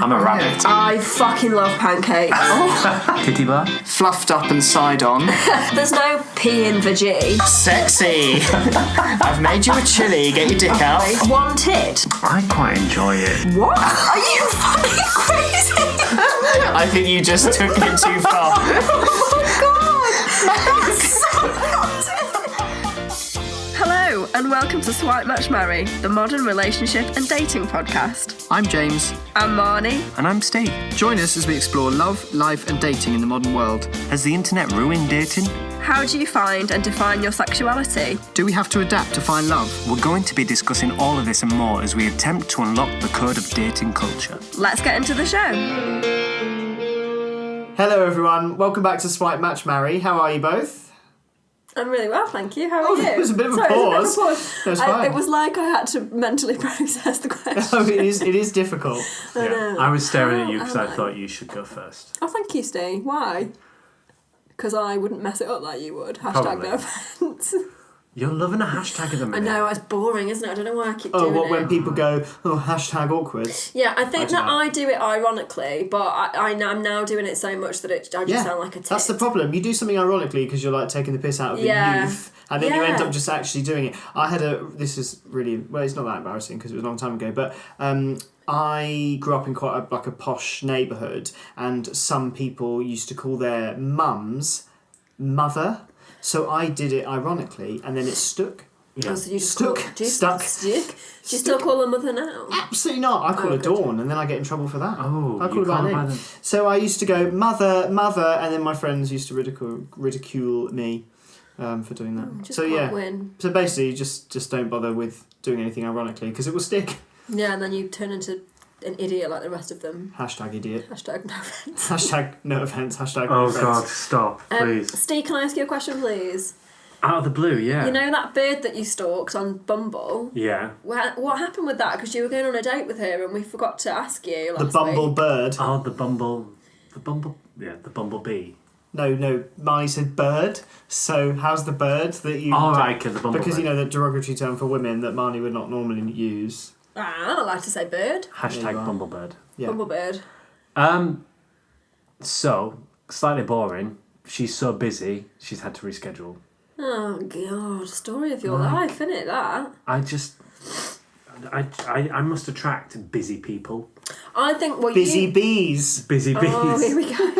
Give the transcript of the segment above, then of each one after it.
I'm a rabbit. I fucking love pancakes. Titty bar. Fluffed up and side on. There's no P in the G. Sexy. I've made you a chili. Get your dick out. Wanted. I quite enjoy it. What? Are you fucking crazy? I think you just took it too far. Oh my god! That's so Hello, and welcome to Swipe Match Marry, the modern relationship and dating podcast. I'm James. I'm Marny. And I'm Steve. Join us as we explore love, life, and dating in the modern world. Has the internet ruined dating? How do you find and define your sexuality? Do we have to adapt to find love? We're going to be discussing all of this and more as we attempt to unlock the code of dating culture. Let's get into the show. Hello everyone, welcome back to Swipe Match Marry. How are you both? I'm really well, thank you. How are you? There was a bit of a Sorry, pause. It was a bit of a pause. No, it's fine. It was like I had to mentally process the question. Oh, it is difficult. I was staring at you because I thought you should go first. Oh, thank you, Steve. Why? Because I wouldn't mess it up like you would. Hashtag Probably. no offence. You're loving a hashtag at the I minute. know, it's boring, isn't it? I don't know why I keep Oh, doing what, it. when people go, hashtag awkward? Yeah, I think I that don't know. I do it ironically, but I'm now doing it so much that I just sound like a tit. That's the problem. You do something ironically because you're like taking the piss out of Yeah. the youth, and then you Yeah. end up just actually doing it. This is really, well, it's not that embarrassing because it was a long time ago, but I grew up in quite a posh neighbourhood, and some people used to call their mums mother, so I did it ironically, and then it stuck. Oh, so you just Stuck. Call, do you, Stuck. Do you still call her mother now? Absolutely not. I call her good. Dawn, and then I get in trouble for that. Oh, I call you her by can't name. buy them. So I used to go mother, and then my friends used to ridicule me for doing that. Just So can't yeah. win. So basically, just don't bother with doing anything ironically because it will stick. Yeah, and then you turn into an idiot like the rest of them. Hashtag idiot. Hashtag no offence. Hashtag no offence. Hashtag no Oh offence. God, stop, please. Steve, can I ask you a question, please? Out of the blue, yeah. You know that bird that you stalked on Bumble? Yeah. What happened with that? Because you were going on a date with her and we forgot to ask you last The bumble week. bird. Oh, the bumblebee. No, Marnie said bird. So how's the bird that you? Oh, right, okay, the bumblebee. Because you know the derogatory term for women that Marnie would not normally use. I'm allowed to say bird. Hashtag bumblebird. Yeah. Bumblebird. So, slightly boring. She's so busy, she's had to reschedule. Oh god, story of your life, innit that? I must attract busy people. I think Busy bees. Busy bees. Oh, here we go.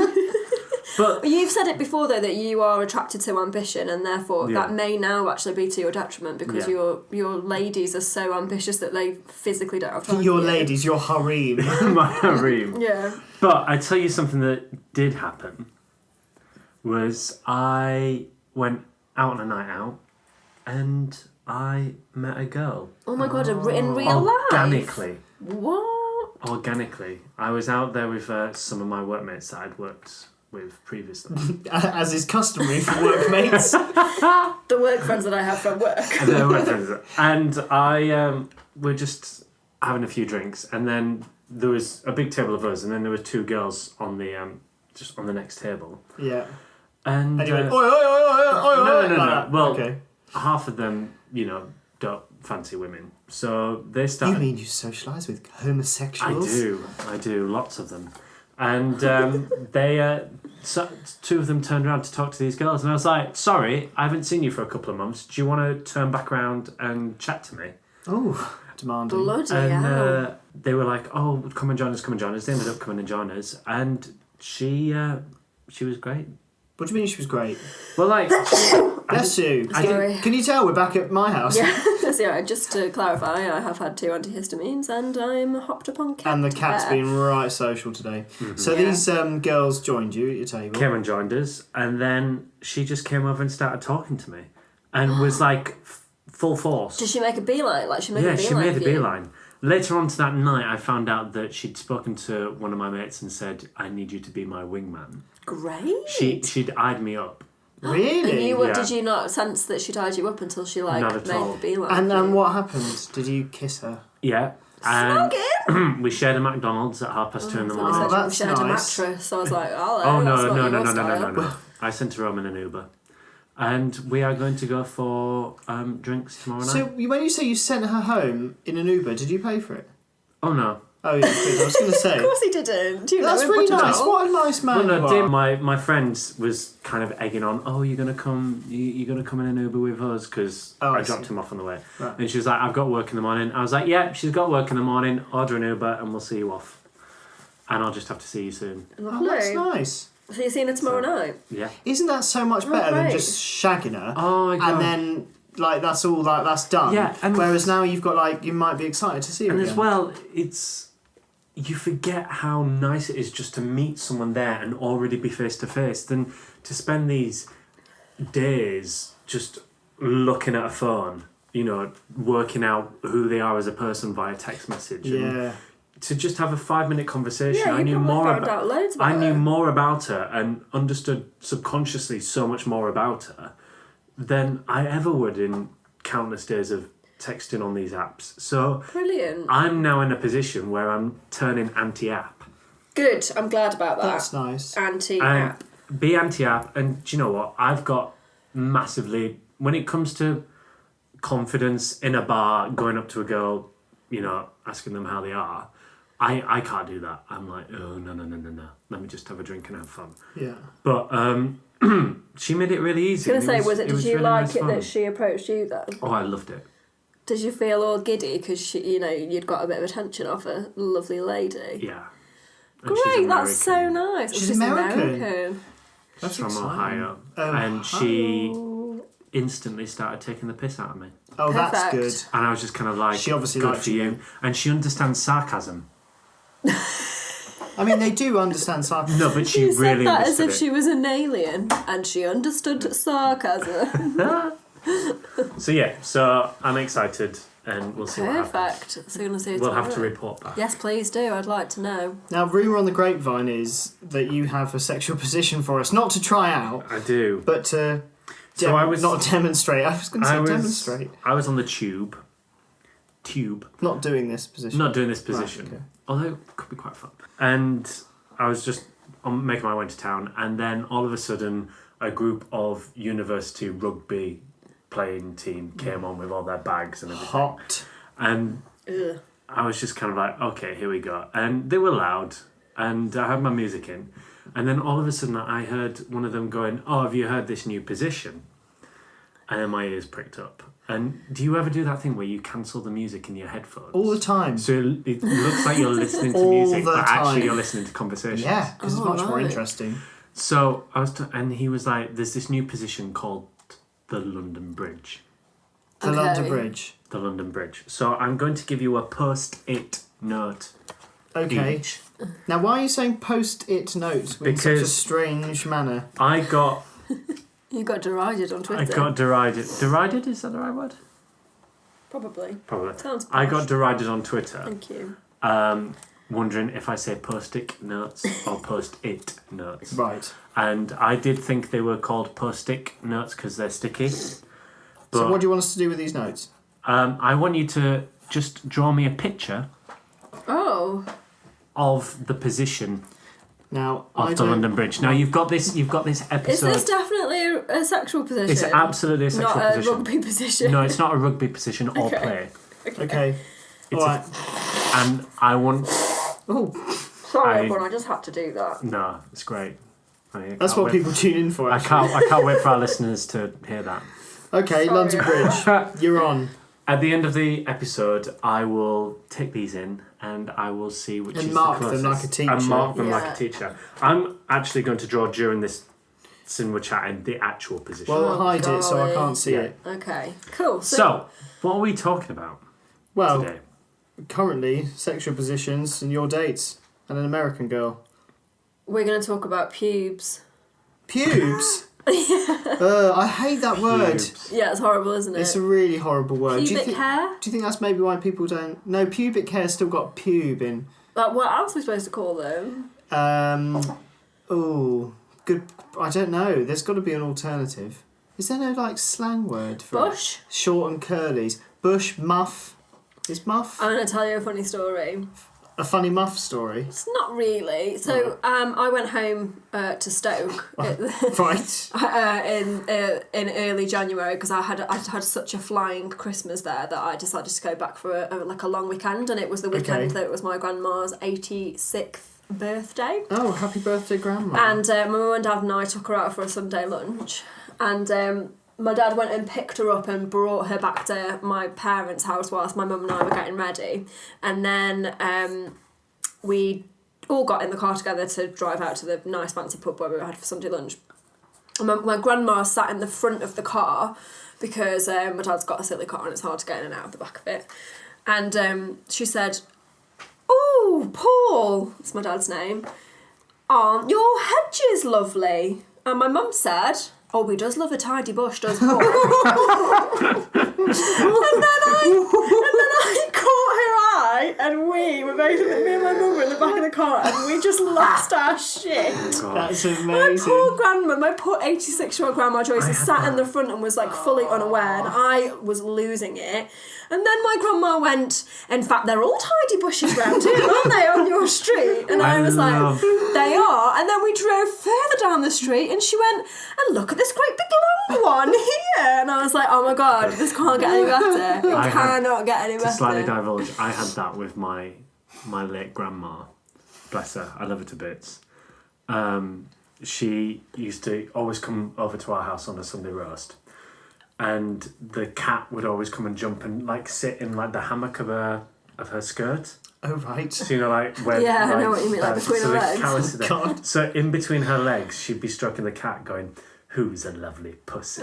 But You've said it before though that you are attracted to ambition and therefore Yeah. that may now actually be to your detriment because Yeah. your ladies are so ambitious that they physically don't have time Your for you. ladies, your harem. my harem. Yeah. But I tell you something that did happen was I went out on a night out and I met a girl. Oh my god, in real life? Organically. What? Organically. I was out there with some of my workmates that I'd worked with previously. As is customary for workmates. The work friends that I have from work. And I were just having a few drinks, and then there was a big table of us, and then there were two girls on the just on the next table. Yeah. And And you went, oi, oi, oi, oi, oi, oi. no. Like that. Well, okay. half of them, don't fancy women, so they You started. mean you socialise with homosexuals? I do, lots of them, and so two of them turned around to talk to these girls, and I was like, "Sorry, I haven't seen you for a couple of months. Do you want to turn back around and chat to me?" Oh, demanding. Bloody And hell. they were like, "Oh, come and join us, come and join us." They ended up coming and joining us, and she was great. What do you mean she was great? Well, like, Bless you. Sorry. Can you tell we're back at my house? Yeah, so just to clarify, I have had 2 antihistamines and I'm hopped up on cat And the cat's care. been right social today. Mm-hmm. So Yeah. these girls joined you at your table. came and joined us, and then she just came over and started talking to me, and was like full force. Did she make a beeline? Like she made a Yeah, beeline she made a for you? beeline. Later on to that night, I found out that she'd spoken to one of my mates and said, "I need you to be my wingman." Great. She'd eyed me up. Really? And you were, Yeah. did you not sense that she tied you up until she like Not at made all. the beeline? And for you? what happened? Did you kiss her? Yeah. Snog it? We shared a McDonald's at 2:30 in the I morning. thought you said that's we shared a nice. mattress, so I was like, oh, Oh that's no, not no, your no, style. no. I sent her home in an Uber. And we are going to go for drinks tomorrow night. So when you say you sent her home in an Uber, did you pay for it? Oh no. Oh, yeah, good. I was going to say. Of course he didn't. You That's know, really put it nice. out. What a nice man Well, you no, are. Dim, my friend was kind of egging on. Oh, you're gonna come? You're gonna come in an Uber with us? Because Oh, I I dropped see. him off on the way, Right. and she was like, "I've got work in the morning." I was like, "Yeah, she's got work in the morning. Order an Uber, and we'll see you off. And I'll just have to see you soon." Oh, that's Lovely. nice. So you're seeing her tomorrow night? Yeah. Isn't that so much better than great. just shagging her? Oh my god. And then, like, that's all that's done. Yeah, and- whereas now you've got, like, you might be excited to see her And again. as well, you forget how nice it is just to meet someone there and already be face to face, than to spend these days just looking at a phone, working out who they are as a person via text message. And Yeah. to just have a 5-minute conversation, Yeah, I you knew probably more found about. out loads about I knew her. more about her and understood subconsciously so much more about her than I ever would in countless days of texting on these apps. So Brilliant. I'm now in a position where I'm turning anti-app. Good. I'm glad about that. That's nice. Anti-app. And be anti-app, and do you know what? I've got massively, when it comes to confidence in a bar, going up to a girl, asking them how they are, I can't do that. I'm like, oh, no. Let me just have a drink and have fun. Yeah. But she made it really easy. I was going to say, did you really like nice it fun. that she approached you then? Oh, I loved it. Did you feel all giddy because you'd got a bit of attention off a lovely lady? Yeah. And she's Great, that's so American. nice. She's American. American. That's From exciting. Ohio. Ohio. And she instantly started taking the piss out of me. Oh, that's Perfect. good. And I was just kind of like, She obviously good liked for you. you. And she understands sarcasm. I mean, they do understand sarcasm. No, but she You said really that as understood if it. she was an alien and she understood sarcasm. So yeah, I'm excited and we'll see what happens. Perfect. So you're going to see you We'll have to tomorrow? report back. Yes, please do. I'd like to know. Now, rumour on the grapevine is that you have a sexual position for us, not to try out, I do. but to So I was- not demonstrate. I was going to say demonstrate. I was on the tube. Not doing this position. Not doing this position. okay. Although it could be quite fun. And I was just making my way to town, and then all of a sudden a group of university rugby playing team came on with all their bags and everything. Hot. And Ugh. I was just kind of like, okay, here we go. And they were loud, and I had my music in. And then all of a sudden I heard one of them going, oh, have you heard this new position? And then my ears pricked up. And do you ever do that thing where you cancel the music in your headphones? All the time. So it looks like you're listening to All music, the but actually time. you're listening to conversations. Yeah, because it's Oh, much more right. interesting. So I was, and he was like, "There's this new position called the London Bridge." The Okay. London Bridge. The London Bridge. So I'm going to give you a post-it note. Okay. Each. Now, why are you saying post-it note in such a Because- strange manner? I got You got derided on Twitter. derided. Derided, is that the right word? Probably. Probably. Sounds I posh. got derided on Twitter. Thank you. Wondering if I say post-it notes or post-it notes. Right. And I did think they were called post-it notes because they're sticky. So But what do you want us to do with these notes? I want you to just draw me a picture Oh. of the position Now, of I the don't... London Bridge. Now you've got this episode. Is this definitely a sexual position? It's absolutely a sexual Not a position. rugby position? No, it's not a rugby position or Okay. play. Okay. It's All right. And I want. Oh, Sorry, I- everyone, I just had to do that. No, it's great. that's what people tune in for, I actually. can't wait for our listeners to hear that. Okay, Sorry. London Bridge. You're on. At the end of the episode, I will take these in and I will see which And is mark the them closest. like a teacher. And mark them Yeah. like a teacher. I'm actually going to draw during this scene we're chatting the actual position. Well, Oh, hide it so I golly. can't see Yeah. it. Okay, cool. So, what are we talking about Well, today? currently, sexual positions and your dates and an American girl. we're going to talk about pubes. Pubes? I hate that word. Pubes. Yeah, it's horrible, isn't it? It's a really horrible word. Pubic hair? Do you think that's maybe why people don't... No, pubic hair's still got pube in. What else are we supposed to call them? Good... I don't know. There's got to be an alternative. Is there no, like, slang word for it? Bush? Short and curlies. Bush, muff. Is muff? I'm going to tell you a funny story. a funny muff story? It's not really. So I went home to Stoke Right. in early January because I'd had such a flying Christmas there that I decided to go back for a long weekend, and it was the weekend that it was my grandma's 86th birthday. Oh, happy birthday, Grandma. And my mum and dad and I took her out for a Sunday lunch, and my dad went and picked her up and brought her back to my parents' house whilst my mum and I were getting ready. And then we all got in the car together to drive out to the nice fancy pub where we had for Sunday lunch. And my grandma sat in the front of the car because my dad's got a silly car and it's hard to get in and out of the back of it. And she said, "Oh, Paul," that's my dad's name, "aren't your hedges lovely?" And my mum said, "Oh, he does love a tidy bush, does Paul?" and then I caught her eye, and me and my mum were in the back of the car, and we just lost our shit. That's amazing. My poor grandma, my poor 86-year-old grandma Joyce, sat in the front and was like fully unaware, and I was losing it. And then my grandma went, "In fact, they're all tidy bushes round here, aren't they, on your street?" And I was like, "They are." And then we drove further down the street, and she went, "And look at this great big long one here." And I was like, "Oh my God, this can't get any better. It cannot get any better." To slightly divulge, I had that with my late grandma. Bless her, I love her to bits. She used to always come over to our house on a Sunday roast, and the cat would always come and jump and like sit in like the hammock of her skirt. Oh, right. So, you know, like where Yeah, I like, know what you mean, like between so her the legs. cat would sit there. God. So in between her legs, she'd be stroking the cat, going, "Who's a lovely pussy?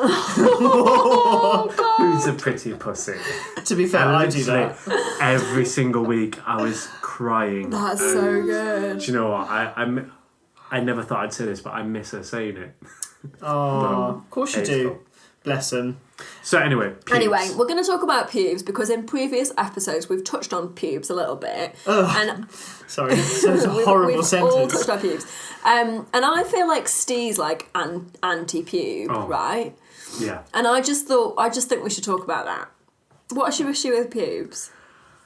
Who's a pretty pussy?" To be fair, I do Literally, that. every single week, I was crying. That's so good. Do you know what? I never thought I'd say this, but I miss her saying it. Oh, of course you do. Hateful. Bless them. So anyway, pubes. Anyway, we're going to talk about pubes because in previous episodes we've touched on pubes a little bit. And Sorry, it's a we've horrible all sentence. touched on pubes. And I feel like Steve's like anti-pube, Oh. right? Yeah. And I just think we should talk about that. What's your issue with pubes?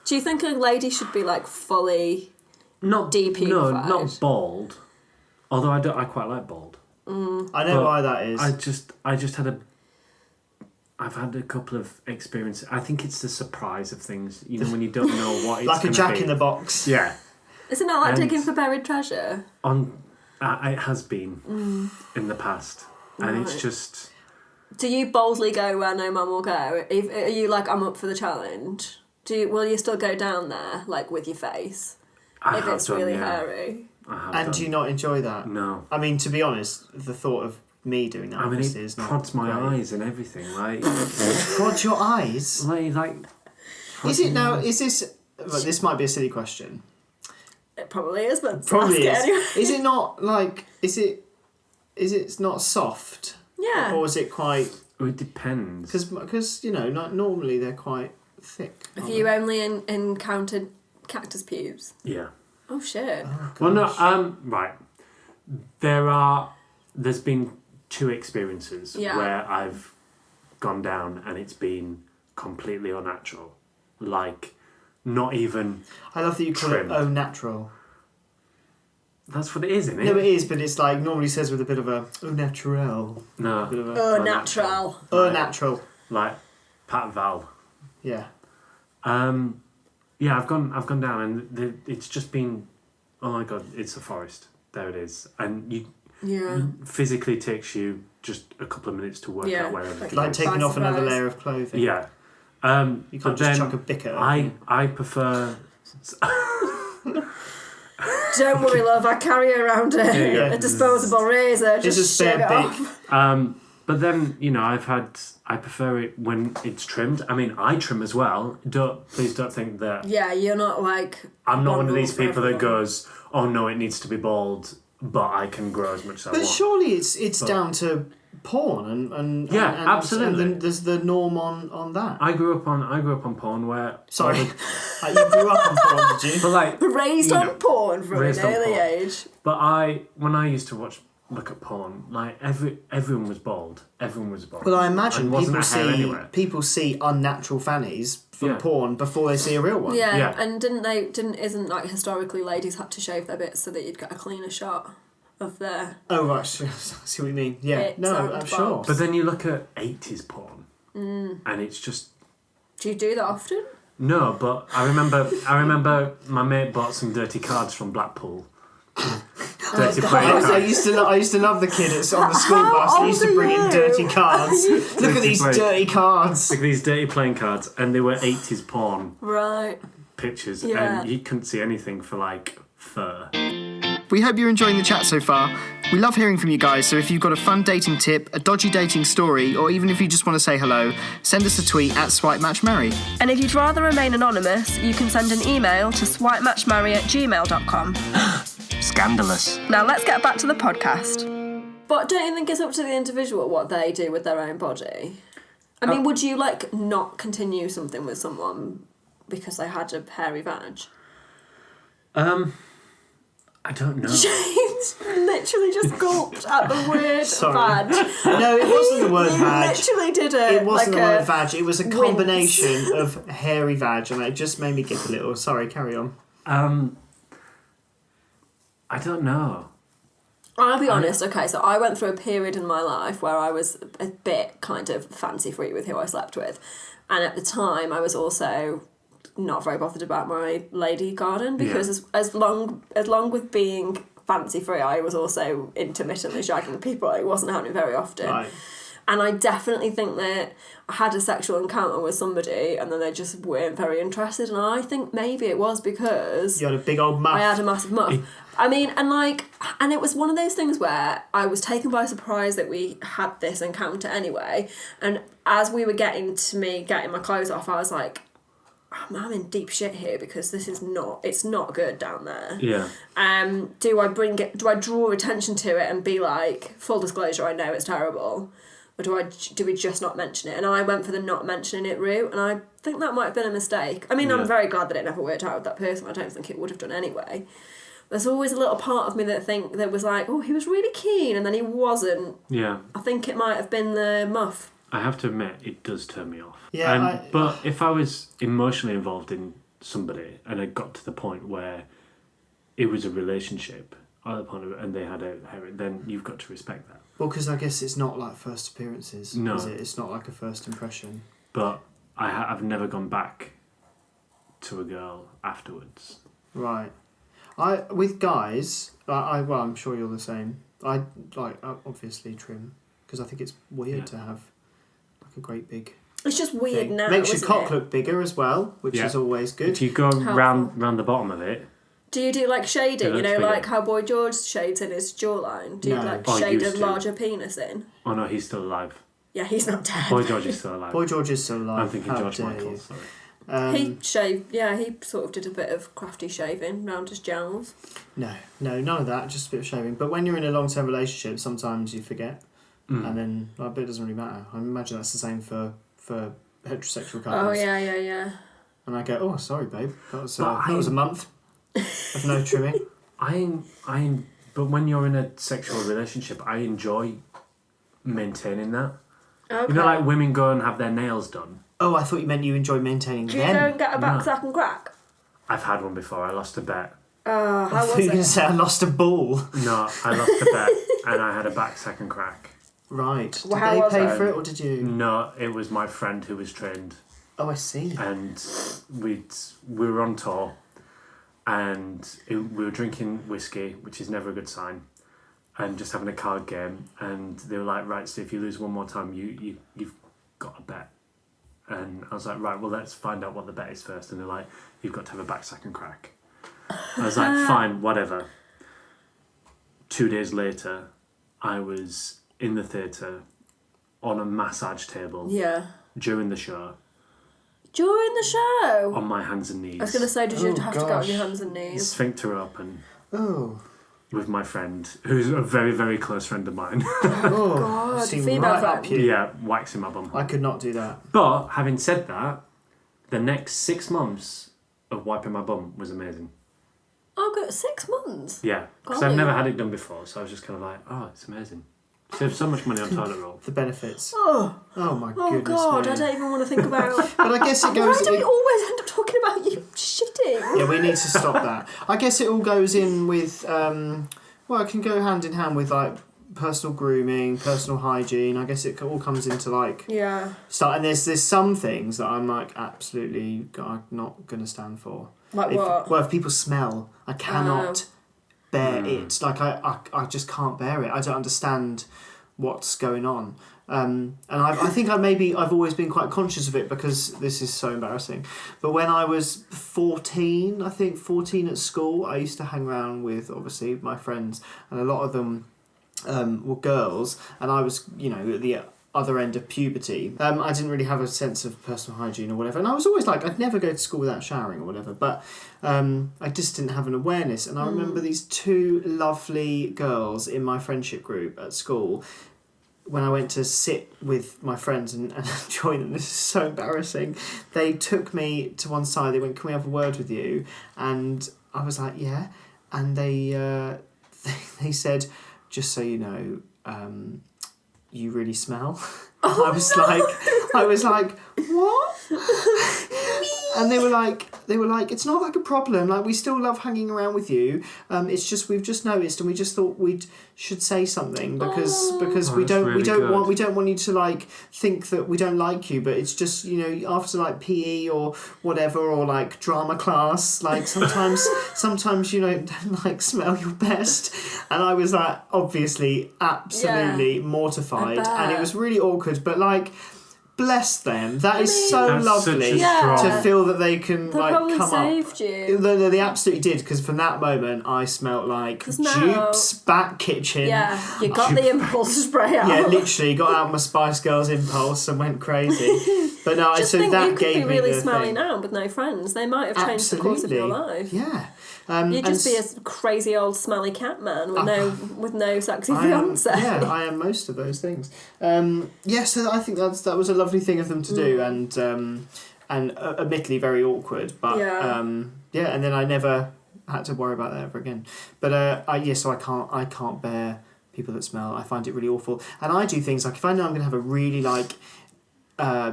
Do you think a lady should be like fully Not depubified? No, not bald. Although I quite like bald. I know But why that is. I've had a couple of experiences. I think it's the surprise of things. You know, when you don't know what it's like a gonna Jack be. in the Box. Yeah. Isn't that like And- digging for buried treasure? It has been in the past, and it's Right. just. Do you boldly go where no man will go? Are you like, "I'm up for the challenge"? Will you still go down there like with your face I if have it's done, really yeah. hairy? I have And done. do you not enjoy that? No. I mean, to be honest, the thought of me doing that I mean, obviously it is not prods my great. eyes and everything. Like, Prod your eyes? like. Is it now? Is this? Well, this might be a silly question. It probably is, but Probably ask is. it anyway. Is it not like? Is it not soft? Yeah. Or is it quite? Well, it depends. Because you know, like normally they're quite thick. Have aren't you they? only encountered cactus pubes? Yeah. Oh shit. Well, no. Right. There's been two experiences Yeah. where I've gone down and it's been completely unnatural. Like, not even. I love that you call Trimmed. it au natural. That's what it is, isn't it? No, it is, but it's like normally says with a bit of a au naturel. No. Bit of a, Oh, natural. au natural. Like Pat Val. Yeah. Yeah, I've gone down and it's just been. Oh my god! It's a forest. There it is, and Yeah. physically takes you just a couple of minutes to work Yeah, out where everything Like is. taking By off another surprise. layer of clothing. Yeah. You But can't just then chuck a bicker. I prefer. Don't worry, love. I carry around you go. a disposable razor. It's Just a spare shave it bit. off. But then I prefer it when it's trimmed. I mean, I trim as well. Please don't think that Yeah, you're not like. I'm not one of these rule for people that everyone. goes, "Oh no, it needs to be bald," but I can grow as much as I But want. surely it's down to porn and Yeah, and absolutely. And then there's the norm on that. I grew up on porn where. Sorry, you grew up on porn, did you? But like Raised you on know, porn from an raised on early porn. age. But when I used to watch look at porn, like everyone was bald. Everyone was bald. Well, I imagine And wasn't there hair anywhere. people see unnatural fannies from Yeah. porn before they see a real one. Yeah, Yeah. and isn't like historically ladies had to shave their bits so that you'd get a cleaner shot of their Oh right, I see what you mean. Yeah, Bits no, and I'm sure. bobs. But then you look at 80s porn, and it's just Do you do that often? no. But I remember my mate bought some dirty cards from Blackpool. Dirty playing I cards. used to love the kid on the school bus. He used to bring in old are dirty you? cards. Look at these play. dirty cards. Like these dirty playing cards, and they were 80s porn Right. pictures, Yeah. and you couldn't see anything for like fur. We hope you're enjoying the chat so far. We love hearing from you guys, so if you've got a fun dating tip, a dodgy dating story, or even if you just want to say hello, send us a tweet at SwipeMatchMarry. And if you'd rather remain anonymous, you can send an email to swipematchmarry@gmail.com. Scandalous. Now let's get back to the podcast. But don't you think it's up to the individual what they do with their own body? I mean, would you like not continue something with someone because they had a hairy vag? I don't know. James literally just gulped at the word Sorry. vag. No, it wasn't the word You vag. literally did It wasn't like the a word vag. It was a combination of hairy vag, and it just made me get a little. Sorry, carry on. I don't know. I'll be honest, okay, so I went through a period in my life where I was a bit kind of fancy free with who I slept with. And at the time, I was also not very bothered about my lady garden because as long with being fancy free, I was also intermittently shagging people. It wasn't happening very often. Right. And I definitely think that I had a sexual encounter with somebody and then they just weren't very interested. And I think maybe it was because You had a big old muff. I had a massive muff. I mean, and it was one of those things where I was taken by surprise that we had this encounter anyway. And as we were getting my clothes off, I was like, I'm in deep shit here because it's not good down there. Yeah. Do I draw attention to it and be like, full disclosure, I know it's terrible? Or do we just not mention it? And I went for the not mentioning it route, and I think that might have been a mistake. I mean, Yeah. I'm very glad that it never worked out with that person. I don't think it would have done anyway. There's always a little part of me that was like, oh, he was really keen, and then he wasn't. Yeah. I think it might have been the muff. I have to admit, it does turn me off. Yeah, But if I was emotionally involved in somebody and it got to the point where it was a relationship, and they had then you've got to respect that. Well, because I guess it's not like first appearances, No. is it? It's not like a first impression. But I've never gone back to a girl afterwards. Right. With guys, well, I'm sure you're the same. I obviously trim because I think it's weird to have like a great big. It's just weird thing. now. Makes your isn't cock it? look bigger as well, which Yeah. is always good. If you go round the bottom of it, Do you do like shading? Yeah, You know, that's like bigger. how Boy George shades in his jawline. Do you No. like Oh, shade a used to. larger penis in? oh no, he's still alive. Yeah, he's not dead. Boy George is still alive. Boy George is still alive. I'm thinking How George dare Michael. you. Sorry. He shaved, he sort of did a bit of crafty shaving round his jowls. No, none of that. Just a bit of shaving. But when you're in a long-term relationship, sometimes you forget, and then but it doesn't really matter. I imagine that's the same for heterosexual couples. Oh, yeah. And I go, oh, sorry, babe. That was But a month of no trimming. But when you're in a sexual relationship, I enjoy maintaining that. Okay. You know, like women go and have their nails done. Oh, I thought you meant you enjoy maintaining Do you them. go and get a back No. sack and crack? I've had one before. I lost a bet. How I thought was you were going to it? say I lost a ball. No, I lost a bet and I had a back second crack. Right. Did Well, how they was pay it? for it or did you? No, it was my friend who was trained, Oh, I see. and we were on tour, and we were drinking whiskey, which is never a good sign, and just having a card game. And they were like, "Right, so if you lose one more time, you've got a bet." And I was like, "Right, well, let's find out what the bet is first." And they're like, "You've got to have a back second crack." I was like, "Fine, whatever." 2 days later, I was in the theatre on a massage table Yeah. during the show During the show? on my hands and knees. I was going to say, did you Oh, have to go on your gosh. hands and knees? Sphincter open Oh. with my friend, who's a very, very close friend of mine. Oh. God, you seem female right up friend. you. Yeah, waxing my bum. I could not do that. But having said that, the next 6 months of wiping my bum was amazing. Oh, good. 6 months? Yeah, because Golly. I've never had it done before, so I was just kind of like, oh, it's amazing. Save so much money on toilet roll. The benefits. Oh, My oh goodness God, me. I don't even want to think about... But I guess it goes... Why do we always end up talking about you shitting? Yeah, we need to stop that. I guess it all goes in with... well, it can go hand in hand with, like, personal grooming, personal hygiene. I guess it all comes into, like... Yeah. Start, and there's some things that I'm, like, absolutely not going to stand for. Like what? Well, if people smell, I cannot bear it. Like, I just can't bear it. I don't understand what's going on. And I think I've always been quite conscious of it because this is so embarrassing. But when I was 14 at school, I used to hang around with, obviously, my friends, and a lot of them were girls, and I was, at the other end of puberty. I didn't really have a sense of personal hygiene or whatever, and I was always like, I'd never go to school without showering or whatever, but I just didn't have an awareness. And I remember these two lovely girls in my friendship group at school, when I went to sit with my friends and join them. This is so embarrassing. They took me to one side. They went, "Can we have a word with you?" And I was like, "Yeah." And they said, "Just so you know, you really smell." Oh, I was like, "What?" And they were like, "It's not like a problem. Like, we still love hanging around with you. It's just we've just noticed, and we just thought should say something because we don't want you to like think that we don't like you. But it's just after like PE or whatever, or like drama class, like sometimes don't like smell your best." And I was like, obviously, absolutely mortified, and it was really awkward. But like, bless them. That is so lovely to feel that they can They like probably come saved up. you. No, they absolutely did, because from that moment I smelt like Duke's back kitchen. Yeah, you got the impulse spray out. Yeah, literally got out my Spice Girls impulse and went crazy. But no, Just so think that you could gave be really me the smelly thing. now with no friends. They might have changed the course of your life. Yeah. You'd just be a crazy old smelly cat man with no sexy fiance. I am most of those things. So I think that was a lovely thing of them to do, and admittedly very awkward, but and then I never had to worry about that ever again. But so I can't bear people that smell. I find it really awful, and I do things like, if I know I'm going to have a really like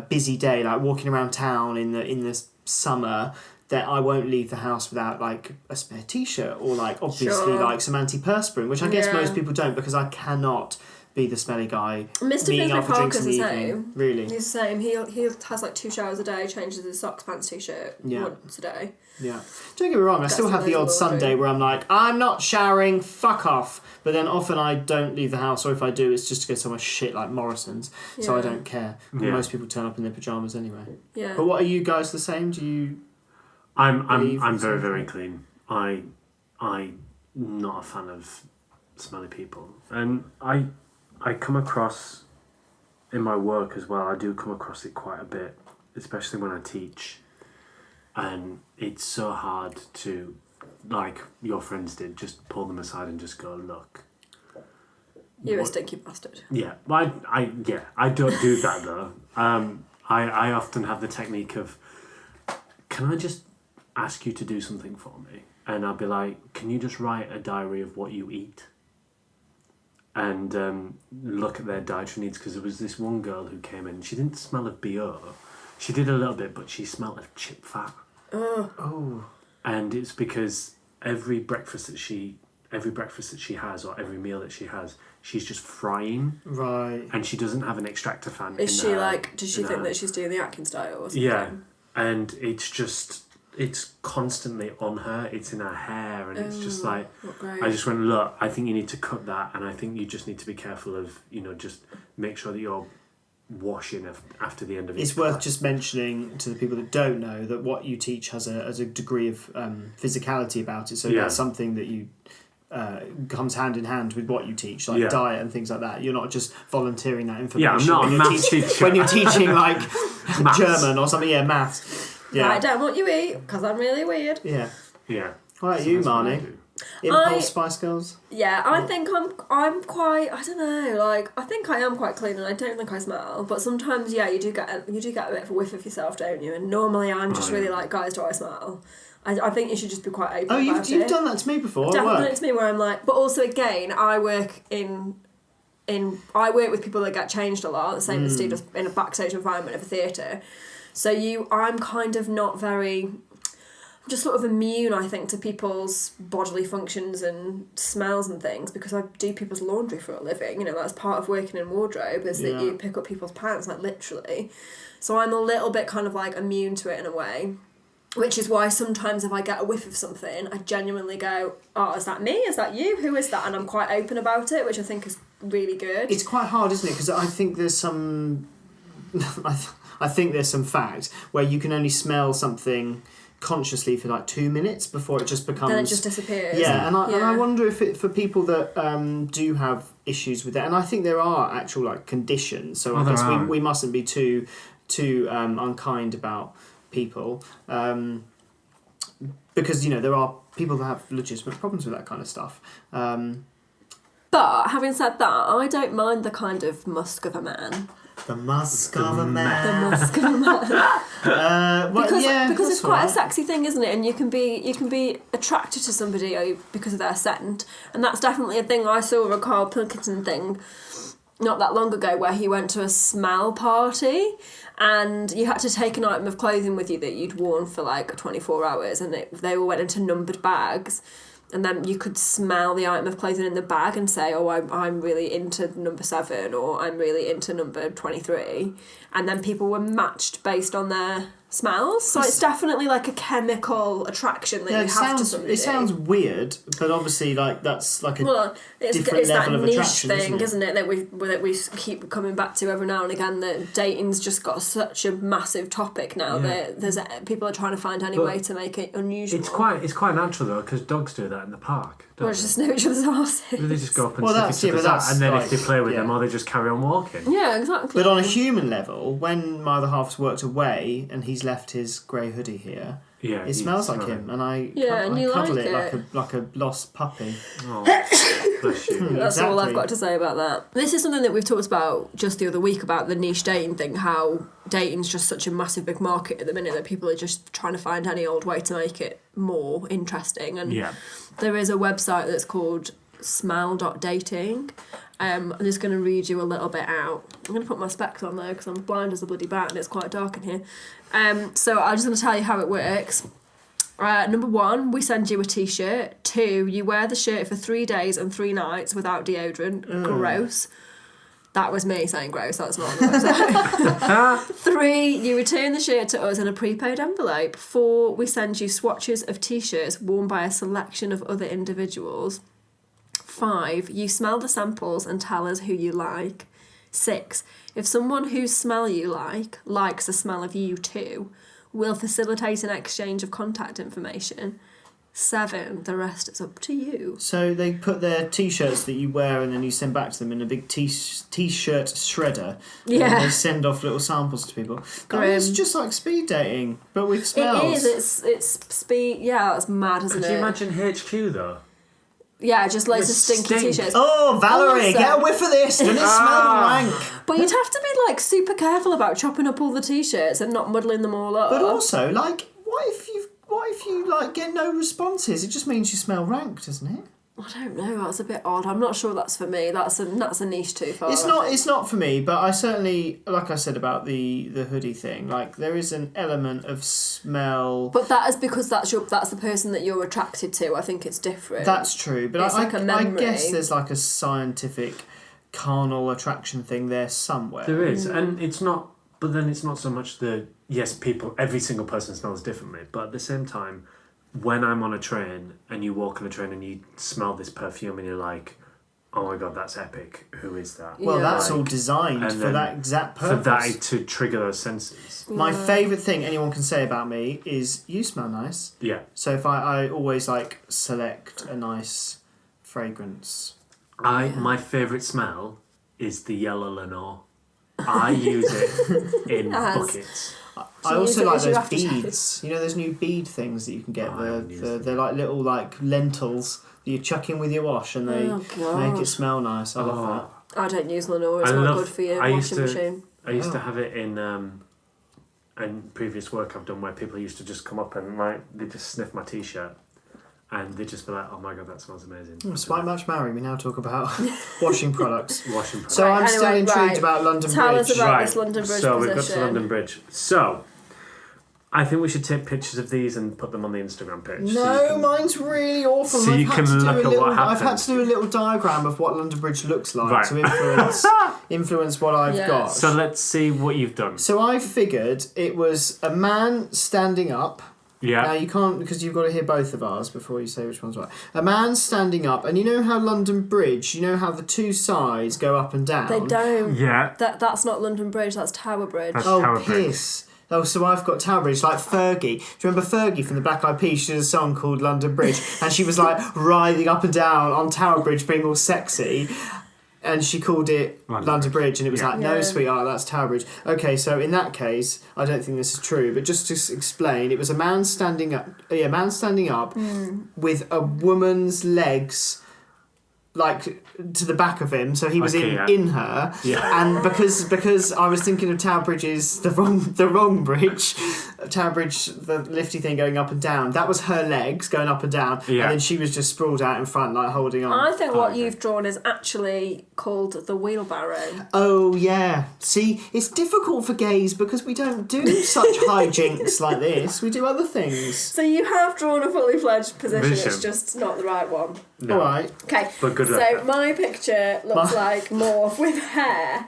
busy day, like walking around town in the summer, that I won't leave the house without like a spare t-shirt or like obviously like some antiperspirant, which I guess most people don't, because I cannot be the smelly guy. Mr. meeting Finsbury up for drinks Parker's in the the same. evening. Really? He's the same. He has like 2 showers a day, changes his socks, pants, t-shirt once a day. Yeah. Don't get me wrong, I still have the odd Sunday where I'm like, I'm not showering, fuck off. But then often I don't leave the house, or if I do, it's just to go somewhere shit like Morrison's. So I don't care. Yeah. Most people turn up in their pyjamas anyway. Yeah. But what, are you guys the same? Do you... I'm very, very clean. I'm not a fan of smelly people, and I come across in my work as well. I do come across it quite a bit, especially when I teach, and it's so hard to, like your friends did, just pull them aside and just go, look. You're a stinky bastard. Yeah, well, I don't do that though. I often have the technique of, can I just ask you to do something for me? And I'll be like, can you just write a diary of what you eat? And look at their dietary needs, because there was this one girl who came in, she didn't smell of BO. She did a little bit, but she smelled of chip fat. Oh. And it's because every breakfast that she has, or every meal that she has, she's just frying. Right. And she doesn't have an extractor fan. Does she think that she's doing the Atkins diet or something? Yeah. And it's constantly on her, it's in her hair, and it's just like, I just went, look, I think you need to cut that, and I think you just need to be careful of, just make sure that you're washing after the end of it. It's worth just mentioning to the people that don't know that what you teach has a degree of physicality about it, so that's something that you comes hand in hand with what you teach, like diet and things like that. You're not just volunteering that information. Yeah, I'm not a maths teacher. When you're teaching like German or something, maths. Yeah. Write down what you eat, because I'm really weird. Yeah. Yeah. What about you, Marny? Impulse Spice Girls? Yeah, I think I'm quite, I don't know, like, I think I am quite clean and I don't think I smell, but sometimes, you do get a bit of a whiff of yourself, don't you? And normally I'm just really like, guys, do I smell? I think you should just be quite open Oh, about you've it. done that to me before. at Definitely work. done it to me where I'm like, but also again, I work with people that get changed a lot, the same as Steve does in a backstage environment of a theatre. So I'm kind of not very, I'm just sort of immune, I think, to people's bodily functions and smells and things because I do people's laundry for a living. You know, that's part of working in wardrobe is that you pick up people's pants, like literally. So I'm a little bit kind of like immune to it in a way. Which is why sometimes if I get a whiff of something, I genuinely go, oh, is that me? Is that you? Who is that? And I'm quite open about it, which I think is really good. It's quite hard, isn't it? Because I think there's some... I think there's some fact where you can only smell something consciously for like 2 minutes before it just becomes... Then it just disappears. Yeah, and I wonder if it, for people that do have issues with it, and I think there are actual like conditions, so I guess we mustn't be too unkind about people, because, you know, there are people that have legitimate problems with that kind of stuff. But having said that, I don't mind the kind of musk of a man. The musk of a man. The musk of a man. Because it's quite right. a sexy thing, isn't it? And you can be attracted to somebody because of their scent, and that's definitely a thing. I saw a Carl Pilkington thing not that long ago where he went to a smell party and you had to take an item of clothing with you that you'd worn for like 24 hours and they all went into numbered bags, and then you could smell the item of clothing in the bag and say, oh, I'm really into number 7 or I'm really into number 23, and then people were matched based on their smells. So it's definitely like a chemical attraction that you have to somebody. It sounds weird, but obviously like that's like a different level of attraction, thing, isn't it? That we keep coming back to every now and again. That dating's just got such a massive topic now that there's people are trying to find any way to make it unusual. It's quite natural though, because dogs do that in the park. Or just know each other's arses. They just go up and sniff each other's ass, and then if they play with them, or they just carry on walking. Yeah, exactly. But on a human level, when my other half's worked away and he's left his grey hoodie here, it smells like him, and I cuddle it like a lost puppy. Oh, bless you. That's all I've got to say about that. This is something that we've talked about just the other week about the niche dating thing, how dating's just such a massive big market at the minute that people are just trying to find any old way to make it more interesting. And there is a website that's called smell.dating. I'm just going to read you a little bit out. I'm going to put my specs on there because I'm blind as a bloody bat and it's quite dark in here. So I'm just going to tell you how it works. Number 1, we send you a t-shirt. 2, you wear the shirt for 3 days and 3 nights without deodorant. Gross. That was me saying gross, that's not on the website. 3, you return the shirt to us in a prepaid envelope. 4, we send you swatches of t-shirts worn by a selection of other individuals. 5, you smell the samples and tell us who you like. 6, if someone whose smell you like likes the smell of you too, we'll facilitate an exchange of contact information. 7, the rest is up to you. So they put their t-shirts that you wear and then you send back to them in a big t-shirt shredder. Yeah. And they send off little samples to people. It's just like speed dating, but with smells. It is. It's speed. Yeah, that's mad, isn't it? Could you imagine HQ though? Yeah, just loads of stinky t-shirts. Oh, Valerie, Also, get a whiff of this. Doesn't it smell rank? But you'd have to be like super careful about chopping up all the t-shirts and not muddling them all up. But also, like, what if you like get no responses? It just means you smell rank, doesn't it? I don't know. That's a bit odd. I'm not sure that's for me. That's a niche too far. It's not for me. But I certainly, like I said about the hoodie thing, like there is an element of smell. But that is because that's the person that you're attracted to. I think it's different. That's true. But it's like a memory. I guess there's like a scientific carnal attraction thing there somewhere. There is, and it's not. But then it's not so much every single person smells differently. But at the same time, when I'm on a train and you walk on a train and you smell this perfume and you're like, oh my god, that's epic. Who is that? Well, that's all designed for that exact purpose. For that to trigger those senses. My favourite thing anyone can say about me is, you smell nice. Yeah. So if I always like select a nice fragrance. My favourite smell is the yellow Lenore. I use it in buckets. I also like those beads. You know those new bead things that you can get. They're like little like lentils that you chuck in with your wash, and they make it smell nice. I love that. I don't use Lenore. It's not good for your washing machine. I used to have it in and previous work I've done where people used to just come up and like they just sniff my t-shirt and they'd just be like, oh my god, that smells amazing. Swipe Match Marry, we now talk about washing products. Washing products. So I'm Right, still anyway, intrigued right. about London Tell Bridge. us about this London Bridge so position. we've got to London Bridge. So I think we should take pictures of these and put them on the Instagram page. No, mine's really awful. So you can look at what I've had happened. to do a little diagram of what London Bridge looks like Right. to influence what I've Yes. got. So let's see what you've done. So I figured it was a man standing up. Yeah. Now you can't, because you've got to hear both of ours before you say which one's right. A man standing up, and you know how London Bridge, you know how the two sides go up and down? They don't. Yeah. That's not London Bridge, that's Tower Bridge. That's Oh, Tower Bridge. piss. Oh, so I've got Tower Bridge, like Fergie. Do you remember Fergie from the Black Eyed Peas? She did a song called London Bridge, and she was like writhing up and down on Tower Bridge, being all sexy. And she called it London Bridge, and it was Yeah. like, no, Yeah. sweetheart, that's Tower Bridge. Okay, so in that case, I don't think this is true, but just to explain, it was a man standing up. Yeah, man standing up with a woman's legs, like to the back of him, so he was Okay, in her. Yeah. And because I was thinking of Tower Bridge is the wrong bridge, Tower Bridge, the lifty thing going up and down. That was her legs going up and down, Yeah. and then she was just sprawled out in front, like holding on. I think what okay. you've drawn is actually called the wheelbarrow. Oh yeah. See, it's difficult for gays because we don't do such hijinks like this. We do other things. So you have drawn a fully fledged position, Vision. it's just not the right one. No. All right. Okay, But good so effort. my picture looks like Morph with hair.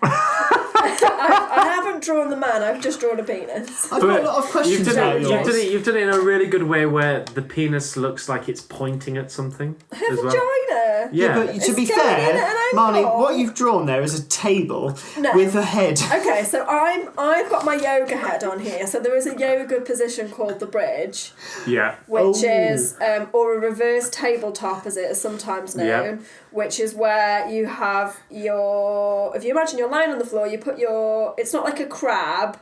I haven't drawn the man, I've just drawn a penis. I've got a lot of questions about yours. You've done it in a really good way where the penis looks like it's pointing at something Her as well. vagina! Yeah. But to It's be going in fair, at an Marny, angle. what you've drawn there is a table No. with a head. Okay, so I've got my yoga head on here. So there is a yoga position called the bridge, Yeah. which Oh. is or a reverse tabletop, as it is sometimes known, Yeah. which is where you have your. If you imagine you're lying on the floor, you put your. It's not like a crab.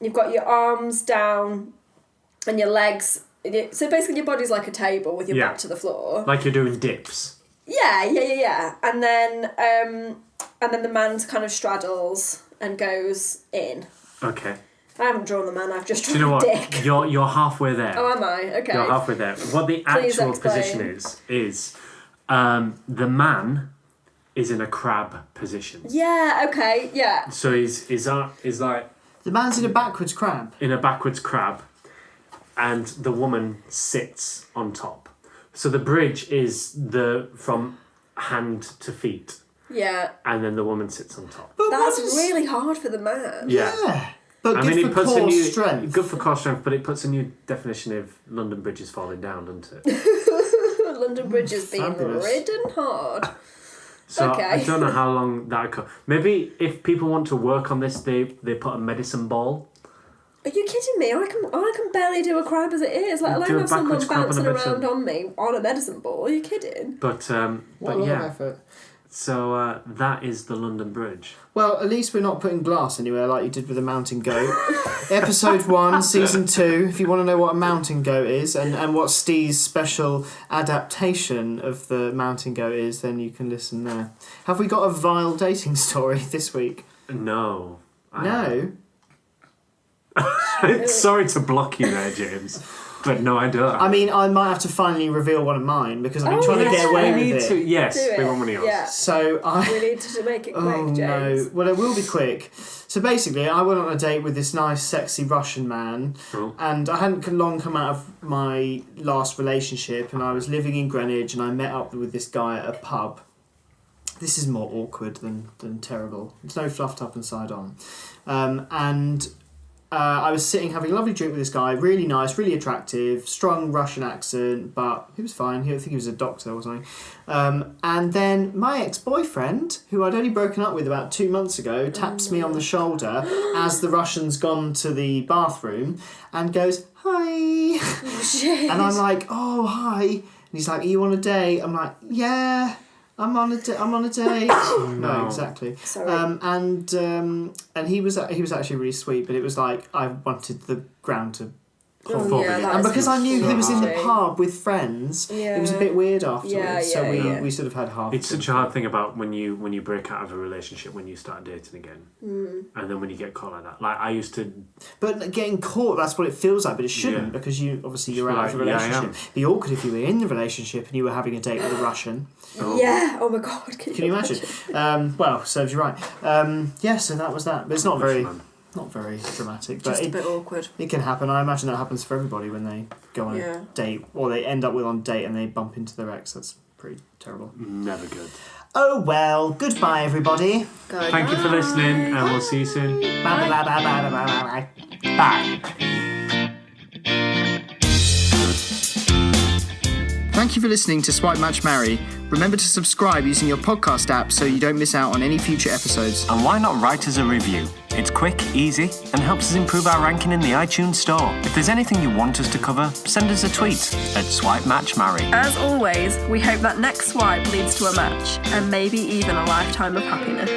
You've got your arms down, and your legs. So basically, your body's like a table with your Yeah. back to the floor. Like you're doing dips. Yeah. And then the man kind of straddles and goes in. Okay. I haven't drawn the man, I've just Do drawn you know a what? dick. You're halfway there. Oh, am I? Okay. You're halfway there. What the Please actual explain. position is the man is in a crab position. Yeah, okay, yeah. So he's like The man's in a backwards crab. in a backwards crab, and the woman sits on top. So the bridge is from hand to feet, Yeah. and then the woman sits on top. But That's what is- really hard for the man. Yeah. But I good mean, it for puts core a new strength. good for core strength, but it puts a new definition of London bridges falling down, doesn't it? London Bridge has been Fabulous. ridden hard. So Okay. I don't know how long that could. Maybe if people want to work on this, they put a medicine ball. Are you kidding me? I can barely do a crab as it is, let Do alone a have someone backwards crab on a bouncing medicine- around on me on a medicine ball. Are you kidding? But What a but lot of yeah. effort. So that is the London Bridge. Well, at least we're not putting glass anywhere like you did with the mountain goat. Episode 1, Season 2, if you want to know what a mountain goat is and what Steve's special adaptation of the mountain goat is, then you can listen there. Have we got a vile dating story this week? No. No? Sorry to block you there, James. But no, I don't. I mean, I might have to finally reveal one of mine because I've been Oh, trying to get yeah. away we need with to. it. Yes, Do we it. want one of yours. Yeah. So We need to make it quick, Oh James. no! Well, it will be quick. So basically, I went on a date with this nice, sexy Russian man, Cool. and I hadn't long come out of my last relationship, and I was living in Greenwich, and I met up with this guy at a pub. This is more awkward than terrible. It's no fluffed up and side on, and. I was sitting having a lovely drink with this guy, really nice, really attractive, strong Russian accent, but he was fine. I think he was a doctor or something. And then my ex-boyfriend, who I'd only broken up with about 2 months ago, taps me on the shoulder as the Russian's gone to the bathroom and goes, "Hi." Shit. And I'm like, "Oh, hi." And he's like, "Are you on a date?" I'm like, "Yeah, I'm on a date." No, exactly. Sorry. And he was actually really sweet, but it was like I wanted the ground to that And is because I knew he was in the naughty. pub with friends, it was a bit weird afterwards. So we sort of had half. It's such a hard thing about when you break out of a relationship, when you start dating again, and then when you get caught like that. Like I used to. But getting caught, that's what it feels like, but it shouldn't because you're out of the relationship. It'd be awkward if you were in the relationship and you were having a date with a Russian. Yeah. Oh my God. Can you imagine? Well, serves you right. So that was that. But it's not very dramatic. But Just a bit awkward. It can happen. I imagine that happens for everybody when they go on a date, or they end up on a date and they bump into their ex. That's pretty terrible. Never good. Oh well. Goodbye, everybody. Thank you for listening, and we'll see you soon. Bye bye bye bye bye bye bye. Bye. Thank you for listening to Swipe Match Marry. Remember to subscribe using your podcast app so you don't miss out on any future episodes. And why not write us a review? It's quick, easy, and helps us improve our ranking in the iTunes store. If there's anything you want us to cover, send us a tweet at Swipe Match Marry. As always, we hope that next swipe leads to a match, and maybe even a lifetime of happiness.